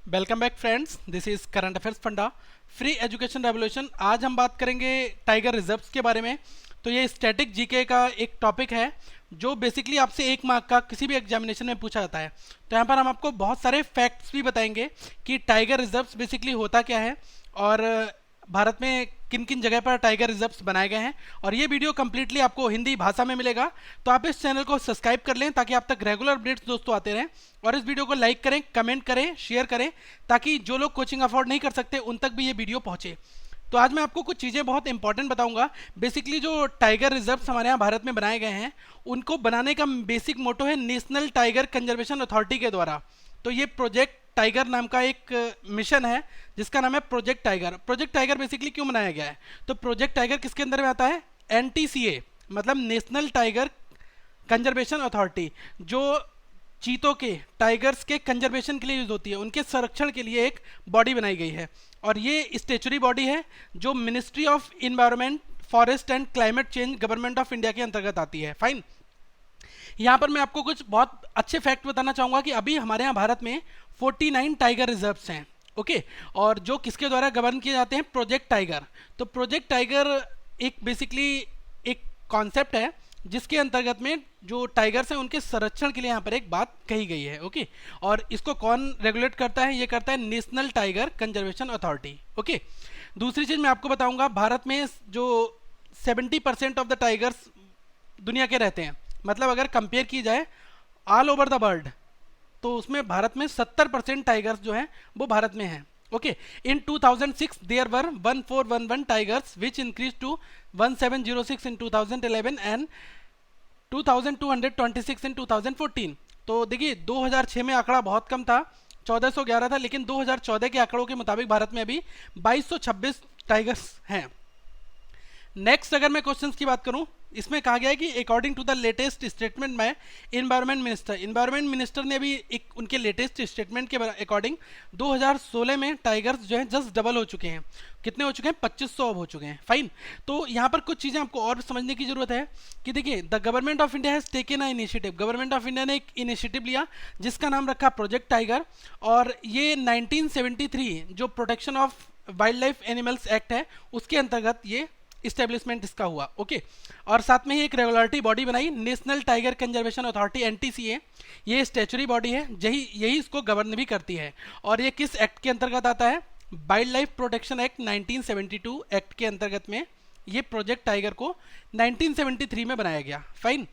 Welcome back friends, this is current affairs funda free education revolution. आज हम बात करेंगे टाइगर रिजर्व्स के बारे में। तो ये स्टैटिक जीके का एक टॉपिक है जो बेसिकली आपसे 1 मार्क का किसी भी एग्जामिनेशन में पूछा जाता है। तो यहाँ पर हम आपको बहुत सारे फैक्ट्स भी बताएंगे कि टाइगर रिजर्व्स बेसिकली होता क्या है और भारत में किन किन जगह पर टाइगर रिजर्व्स बनाए गए हैं। और ये वीडियो कम्प्लीटली आपको हिंदी भाषा में मिलेगा, तो आप इस चैनल को सब्सक्राइब कर लें ताकि आप तक रेगुलर अपडेट्स दोस्तों आते रहें। और इस वीडियो को लाइक करें, कमेंट करें, शेयर करें ताकि जो लोग कोचिंग अफोर्ड नहीं कर सकते उन तक भी ये वीडियो पहुंचे। तो आज मैं आपको कुछ चीज़ें बहुत इंपॉर्टेंट बताऊंगा। बेसिकली जो टाइगर रिजर्व्स हमारे यहाँ भारत में बनाए गए हैं उनको बनाने का बेसिक मोटो है नेशनल टाइगर कंजर्वेशन अथॉरिटी के द्वारा। तो ये प्रोजेक्ट टाइगर नाम का एक मिशन है जिसका नाम है project tiger. Project tiger basically क्यों बनाया गया है? तो प्रोजेक्ट टाइगर किसके अंदर में आता है? एनटीसीए मतलब नेशनल टाइगर कंजर्वेशन अथॉरिटी, जो चीतों के टाइगर्स के कंजर्वेशन के लिए यूज होती है, उनके संरक्षण के लिए एक बॉडी बनाई गई है। और ये स्टेचुरी बॉडी है जो ministry of environment, forest and climate change, government of India के अंतर्गत आती है। फाइन। यहाँ पर मैं आपको कुछ बहुत अच्छे फैक्ट बताना चाहूँगा कि अभी हमारे यहाँ भारत में 49 टाइगर रिजर्व्स हैं। ओके, और जो किसके द्वारा गवर्न किए जाते हैं? Project tiger. तो प्रोजेक्ट टाइगर एक बेसिकली एक कॉन्सेप्ट है जिसके अंतर्गत में जो टाइगर्स हैं उनके संरक्षण के लिए यहाँ पर एक बात कही गई है। ओके, और इसको कौन रेगुलेट करता है? ये करता है national tiger conservation authority. Okay, दूसरी चीज़ मैं आपको बताऊंगा, भारत में जो 70% ऑफ द टाइगर्स दुनिया के रहते हैं, मतलब अगर कंपेयर की जाए ऑल ओवर द वर्ल्ड तो उसमें भारत में 70% टाइगर्स जो हैं वो भारत में हैं। Okay, in 2006 there were 1411 tigers which increase to 1706 in 2011 and 2226 in 2014। तो देखिए 2006 में आंकड़ा बहुत कम था, 1411 था, लेकिन 2014 के आंकड़ों के मुताबिक भारत में अभी 2226 टाइगर्स हैं। नेक्स्ट अगर मैं क्वेश्चंस की बात करूं, इसमें कहा गया है कि according to the latest statement में इन्वायरमेंट मिनिस्टर ने अभी एक उनके लेटेस्ट स्टेटमेंट के अकॉर्डिंग 2016 में टाइगर्स जो है जस्ट डबल हो चुके हैं। कितने हो चुके हैं? 2500 अब हो चुके हैं। फाइन। तो यहाँ पर कुछ चीज़ें आपको और समझने की जरूरत है कि देखिए the government of India has taken a initiative. Government of India ने एक इनिशिएटिव लिया जिसका नाम रखा प्रोजेक्ट टाइगर। और ये 1973 जो protection of wild life animals act है उसके अंतर्गत ये इस्टेब्लिशमेंट इसका हुआ। ओके, और साथ में ही एक रेगुलेटरी बॉडी बनाई, national tiger conservation authority NTCA. ये स्टेचुरी बॉडी है, यही इसको गवर्न भी करती है। और ये किस एक्ट के अंतर्गत आता है? Wild life protection act 1972 act के अंतर्गत में ये प्रोजेक्ट टाइगर को 1973 में बनाया गया। फाइन।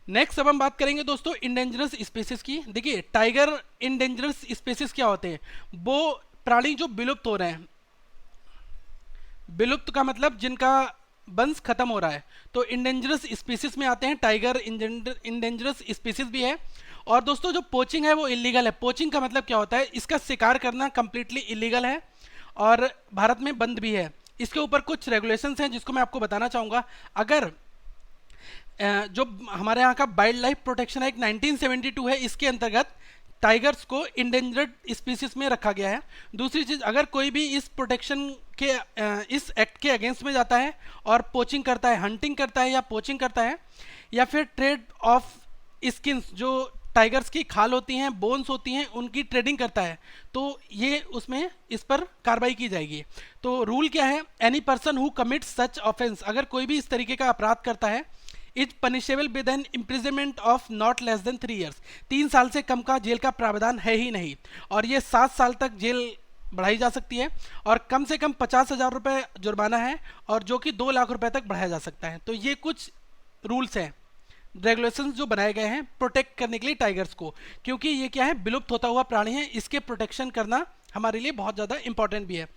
नेक्स्ट अब हम बात करेंगे दोस्तों इंडेंजरस स्पीसीज की। देखिए टाइगर इंडेंजरस स्पीसीज क्या होते हैं? वो प्राणी जो विलुप्त हो रहे हैं। विलुप्त का मतलब जिनका वंश खत्म हो रहा है, तो इंडेंजरस स्पीसीज में आते हैं टाइगर। इंडेंजरस स्पीसीज भी है। और दोस्तों जो पोचिंग है वो इलीगल है। पोचिंग का मतलब क्या होता है? इसका शिकार करना कंप्लीटली इलीगल है और भारत में बंद भी है। इसके ऊपर कुछ रेगुलेशंस हैं जिसको मैं आपको बताना चाहूँगा। अगर जो हमारे यहाँ का वाइल्ड लाइफ प्रोटेक्शन एक्ट 1972 है, इसके अंतर्गत टाइगर्स को इंडेंजर्ड स्पीसीज में रखा गया है। दूसरी चीज़, अगर कोई भी इस प्रोटेक्शन के इस एक्ट के अगेंस्ट में जाता है और पोचिंग करता है, हंटिंग करता है या पोचिंग करता है, या फिर ट्रेड ऑफ स्किन्स, जो टाइगर्स की खाल होती हैं, बोन्स होती हैं, उनकी ट्रेडिंग करता है, तो ये उसमें इस पर कार्रवाई की जाएगी। तो रूल क्या है? Any person who commits such offence, अगर कोई भी इस तरीके का अपराध करता है, is punishable with an imprisonment of not less than 3 years. 3 साल से कम का जेल का प्रावधान है ही नहीं, और ये 7 साल तक जेल बढ़ाई जा सकती है, और कम से कम 50,000 रुपये जुर्माना है, और जो कि 2 लाख रुपए तक बढ़ाया जा सकता है। तो ये कुछ रूल्स हैं, रेगुलेशंस जो बनाए गए हैं प्रोटेक्ट करने के लिए टाइगर्स को, क्योंकि ये क्या है? विलुप्त होता हुआ प्राणी है, इसके प्रोटेक्शन करना हमारे लिए बहुत ज़्यादा इंपॉर्टेंट भी है।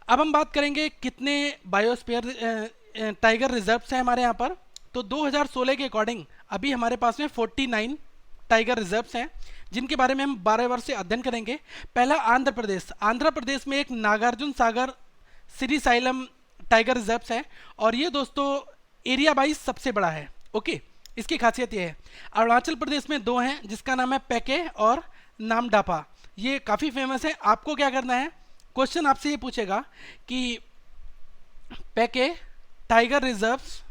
अब हम बात करेंगे कितने बायोस्फीयर टाइगर रिजर्व्स हैं हमारे यहाँ पर। तो 2016 के अकॉर्डिंग अभी हमारे पास में 49 टाइगर रिजर्व्स हैं जिनके बारे में हम 12 वर्ष से अध्ययन करेंगे। पहला आंध्र प्रदेश। आंध्र प्रदेश में एक नागार्जुन सागर श्रीशैलम टाइगर रिजर्व्स है, और ये दोस्तों एरिया वाइज सबसे बड़ा है। ओके, इसकी खासियत ये है। अरुणाचल प्रदेश में 2 हैं जिसका नाम है पैके और नामडापा। ये काफ़ी फेमस है। आपको क्या करना है? क्वेश्चन आपसे ये पूछेगा कि Pakke tiger reserves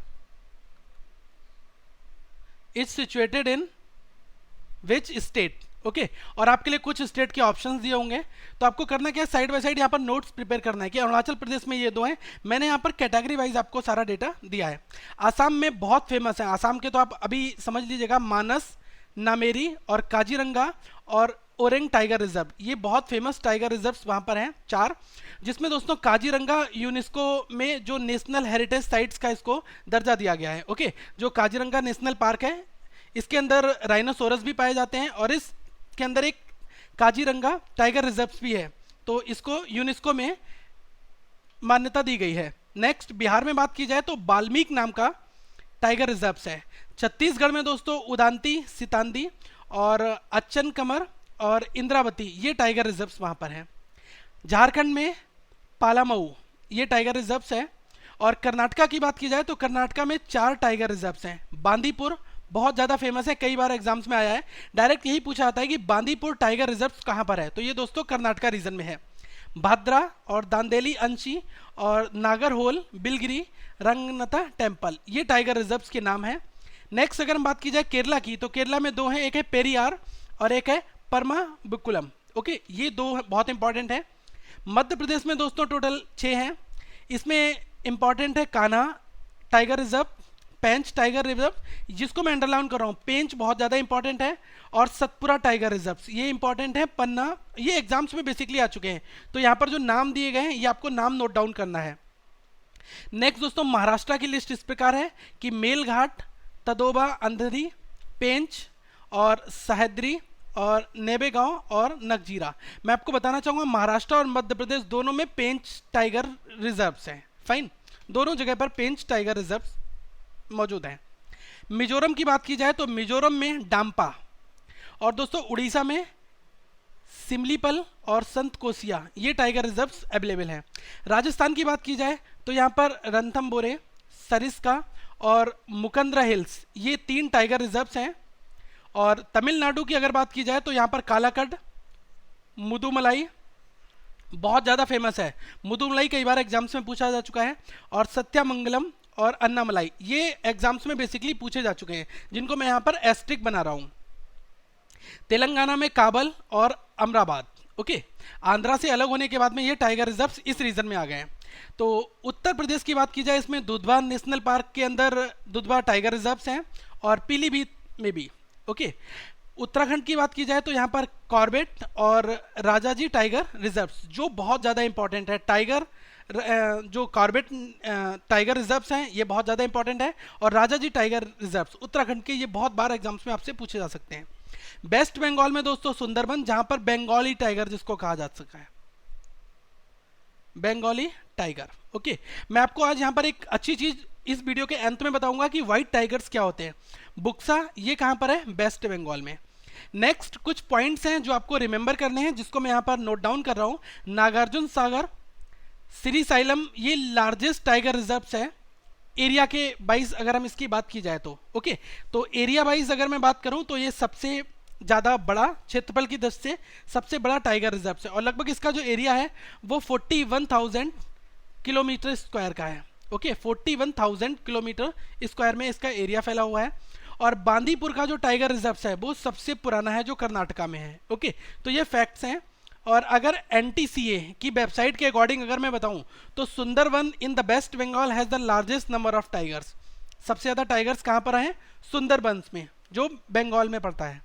is situated in which state? Okay और आपके लिए कुछ स्टेट के ऑप्शंस दिए होंगे, तो आपको करना क्या है, साइड बाय साइड यहाँ पर नोट्स प्रिपेयर करना है कि अरुणाचल प्रदेश में ये दो हैं। मैंने यहाँ पर कैटेगरी वाइज आपको सारा डेटा दिया है। आसाम में बहुत फेमस है, आसाम के तो आप अभी समझ लीजिएगा, मानस, नामेरी और काजीरंगा और ओरेंग टाइगर रिजर्व, ये बहुत फेमस टाइगर रिजर्व्स वहाँ पर हैं 4, जिसमें दोस्तों काजीरंगा यूनेस्को में जो नेशनल हेरिटेज साइट्स का इसको दर्जा दिया गया है। ओके जो काजीरंगा नेशनल पार्क है, इसके अंदर राइनोसोरस भी पाए जाते हैं और इसके अंदर एक काजीरंगा टाइगर रिजर्व भी है, तो इसको यूनेस्को में मान्यता दी गई है। नेक्स्ट बिहार में बात की जाए तो बाल्मीक नाम का टाइगर रिजर्व है। छत्तीसगढ़ में दोस्तों उदांती, सितांदी और अच्छन कमर और इंद्रावती, ये टाइगर रिजर्व्स वहाँ पर हैं। झारखंड में पालामऊ, ये टाइगर रिजर्व्स है। और कर्नाटका की बात की जाए तो कर्नाटका में 4 टाइगर रिजर्व्स हैं। बांदीपुर बहुत ज़्यादा फेमस है, कई बार एग्जाम्स में आया है, डायरेक्ट यही पूछा जाता है कि बांदीपुर टाइगर रिजर्व कहाँ पर है, तो ये दोस्तों कर्नाटका रीजन में है। भाद्रा और दांदेली अंशी और नागरहोल, बिलगिरी, रंगनाथा टेम्पल, ये टाइगर रिजर्व्स के नाम है। नेक्स्ट अगर हम बात की जाए केरला की, तो केरला में 2 हैं, एक है पेरियार और एक है परमाबिकुलम। ओके ये 2 बहुत इंपॉर्टेंट है। मध्य प्रदेश में दोस्तों टोटल 6 हैं, इसमें इंपॉर्टेंट है कान्हा टाइगर रिजर्व, पेंच टाइगर रिजर्व, जिसको मैं अंडरलाइन कर रहा हूँ, पेंच बहुत ज़्यादा इंपॉर्टेंट है, और सतपुरा टाइगर रिजर्व ये इंपॉर्टेंट है। पन्ना, ये एग्जाम्स में बेसिकली आ चुके हैं, तो यहाँ पर जो नाम दिए गए हैं ये आपको नाम नोट डाउन करना है। नेक्स्ट दोस्तों महाराष्ट्र की लिस्ट इस प्रकार है कि मेलघाट, तदोबा, अंधेरी, पेंच और सह्याद्री और नेबेगांव और नगजीरा। मैं आपको बताना चाहूँगा महाराष्ट्र और मध्य प्रदेश दोनों में पेंच टाइगर रिजर्व्स हैं। फाइन, दोनों जगह पर पेंच टाइगर रिजर्व्स मौजूद हैं। मिजोरम की बात की जाए तो मिजोरम में डाम्पा, और दोस्तों उड़ीसा में सिमलीपल और संत कोसिया, ये टाइगर रिजर्व्स अवेलेबल हैं। राजस्थान की बात की जाए तो यहाँ पर रणथंबोरे, सरिस्का और मुकंदरा हिल्स, ये 3 टाइगर रिजर्व्स हैं। और तमिलनाडु की अगर बात की जाए तो यहाँ पर कालाकड, मुदुमलाई बहुत ज़्यादा फेमस है, मुदुमलाई कई बार एग्जाम्स में पूछा जा चुका है, और सत्यामंगलम और अन्नामलाई, ये एग्जाम्स में बेसिकली पूछे जा चुके हैं, जिनको मैं यहाँ पर एस्ट्रिक बना रहा हूँ। तेलंगाना में काबल और अमराबाद। ओके आंध्रा से अलग होने के बाद में ये टाइगर रिजर्व्स इस रीजन में आ गए हैं। तो उत्तर प्रदेश की बात की जाए, इसमें दुधवा नेशनल पार्क के अंदर दुधवा टाइगर रिजर्व्स हैं, और पीलीभीत में भी। ओके उत्तराखंड की बात की जाए तो यहाँ पर कॉर्बेट और राजाजी टाइगर रिजर्व्स, जो बहुत ज़्यादा इंपॉर्टेंट है। टाइगर जो कॉर्बेट टाइगर रिजर्व्स हैं ये बहुत ज़्यादा इंपॉर्टेंट है, और राजाजी टाइगर रिजर्व्स उत्तराखंड के, ये बहुत बार एग्जाम्स में आपसे पूछे जा सकते हैं। वेस्ट बंगाल में दोस्तों सुंदरबन, जहां पर बंगाली टाइगर जिसको कहा जा सकता है, बंगाली टाइगर। ओके मैं आपको आज यहाँ पर एक अच्छी चीज इस वीडियो के अंत में बताऊंगा कि व्हाइट टाइगर्स क्या होते हैं। बुक्सा ये कहाँ पर है, वेस्ट बंगाल में। नेक्स्ट कुछ पॉइंट्स हैं जो आपको रिमेंबर करने हैं, जिसको मैं यहाँ पर नोट डाउन कर रहा हूँ। नागार्जुन सागर, श्रीसाइलम, ये लार्जेस्ट टाइगर रिजर्व्स है एरिया के वाइज अगर हम इसकी बात की जाए तो। ओके तो एरिया वाइज अगर मैं बात करूं तो ये सबसे ज़्यादा बड़ा, क्षेत्रफल की दृष्टि से सबसे बड़ा टाइगर रिजर्व है, और लगभग इसका जो एरिया है वो 41,000 किलोमीटर स्क्वायर का है। ओके 41,000 किलोमीटर स्क्वायर में इसका एरिया फैला हुआ है। और बांदीपुर का जो टाइगर रिजर्व है वो सबसे पुराना है, जो कर्नाटका में है। ओके तो ये फैक्ट्स हैं। और अगर NTCA की वेबसाइट के अकॉर्डिंग अगर मैं बताऊं तो Sundarban in the West Bengal has the largest number of tigers. सबसे ज़्यादा टाइगर्स कहाँ पर हैं, सुंदरबंस में, जो बंगाल में पड़ता है।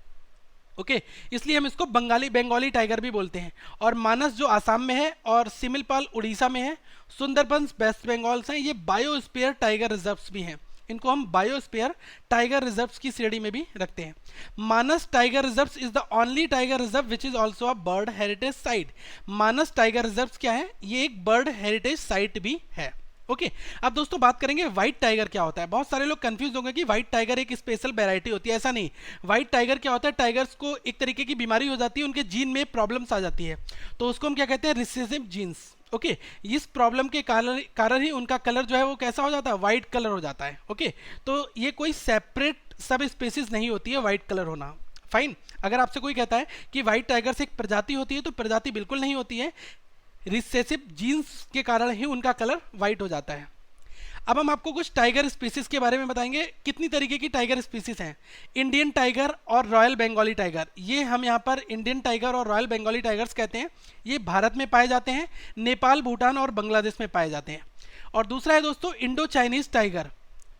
ओके इसलिए हम इसको बंगाली टाइगर भी बोलते हैं। और मानस जो आसाम में है, और सिमिलपाल उड़ीसा में है, सुंदरबंस वेस्ट बंगाल से हैं। ये बायोस्फीयर टाइगर रिजर्व्स भी हैं, इनको हम बायोस्फीयर टाइगर रिजर्व्स की श्रेणी में भी रखते हैं। Manas tiger reserves is the only tiger reserve which is also a bird heritage site. Manas tiger reserves क्या है, ये एक बर्ड हेरिटेज साइट भी है। ओके अब दोस्तों बात करेंगे व्हाइट टाइगर क्या होता है। बहुत सारे लोग कंफ्यूज होंगे कि व्हाइट टाइगर एक स्पेशल वेराइटी होती है, ऐसा नहीं। व्हाइट टाइगर क्या होता है, टाइगर्स को एक तरीके की बीमारी हो जाती है, उनके जीन में प्रॉब्लम्स आ जाती है, तो उसको हम क्या कहते हैं, रिसेसिव जीन्स। ओके इस प्रॉब्लम के कारण ही उनका कलर जो है वो कैसा हो जाता है, व्हाइट कलर हो जाता है। ओके तो ये कोई सेपरेट सब स्पेसीज नहीं होती है व्हाइट कलर होना। फाइन, अगर आपसे कोई कहता है कि व्हाइट टाइगर से एक प्रजाति होती है, तो प्रजाति बिल्कुल नहीं होती है, रिसेसिव जीन्स के कारण ही उनका कलर व्हाइट हो जाता है। अब हम आपको कुछ टाइगर स्पीसीज के बारे में बताएंगे। कितनी तरीके की टाइगर स्पीसीज हैं? इंडियन टाइगर और रॉयल बंगाली टाइगर, ये हम यहाँ पर इंडियन टाइगर और रॉयल बंगाली टाइगर्स कहते हैं। ये भारत में पाए जाते हैं, नेपाल, भूटान और बांग्लादेश में पाए जाते हैं। और दूसरा है दोस्तों इंडो चाइनीज टाइगर,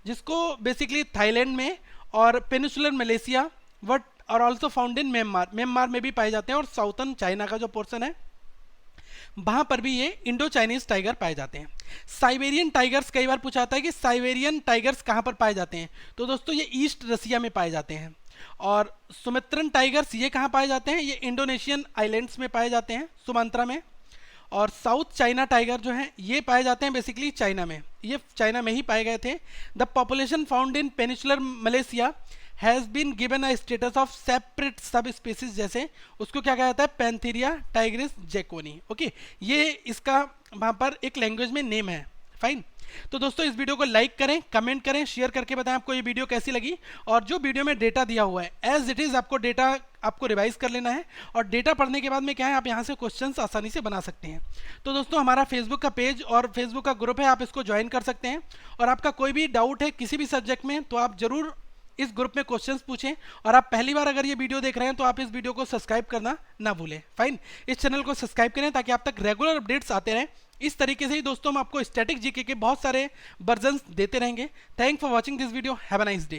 जिसको बेसिकली थाईलैंड में और पेनिसुलर मलेशिया वट और ऑल्सो फाउंड इन म्यांमार में भी पाए जाते हैं, और साउथर्न चाइना का जो पोर्शन है वहां पर भी ये इंडो चाइनीज टाइगर पाए जाते हैं। साइबेरियन टाइगर्स, कई बार पूछा जाता है कि साइबेरियन टाइगर्स कहां पर पाए जाते हैं, तो दोस्तों ये ईस्ट रसिया में पाए जाते हैं। और सुमित्रन टाइगर्स ये कहां पाए जाते हैं? ये इंडोनेशियन आइलैंड्स में पाए जाते हैं, सुमात्रा में। और साउथ चाइना टाइगर जो हैं ये पाए जाते हैं बेसिकली चाइना में, ये चाइना में ही पाए गए थे। The population found in peninsular Malaysia has been given a status of separate subspecies, जैसे उसको क्या कहा जाता है? पैंथेरिया टाइग्रिस जैकोनी। ओके, ये इसका वहाँ पर एक लैंग्वेज में नेम है। फाइन। तो दोस्तों इस वीडियो को लाइक करें, कमेंट करें, शेयर करके बताएं आपको ये वीडियो कैसी लगी। और जो वीडियो में डेटा दिया हुआ है एज इट इज़ आपको डेटा आपको रिवाइज कर लेना है, और डेटा पढ़ने के बाद में क्या है, आप यहाँ से क्वेश्चंस आसानी से बना सकते हैं। तो दोस्तों हमारा फेसबुक का पेज और फेसबुक का ग्रुप है, आप इसको ज्वाइन कर सकते हैं। और आपका कोई भी डाउट है किसी भी सब्जेक्ट में तो आप जरूर इस ग्रुप में क्वेश्चंस पूछें। और आप पहली बार अगर ये वीडियो देख रहे हैं तो आप इस वीडियो को सब्सक्राइब करना ना भूलें। फाइन, इस चैनल को सब्सक्राइब करें ताकि आप तक रेगुलर अपडेट्स आते रहें। इस तरीके से ही दोस्तों हम आपको स्टैटिक जीके के बहुत सारे वर्जन्स देते रहेंगे। Thank for watching this video, have a nice day.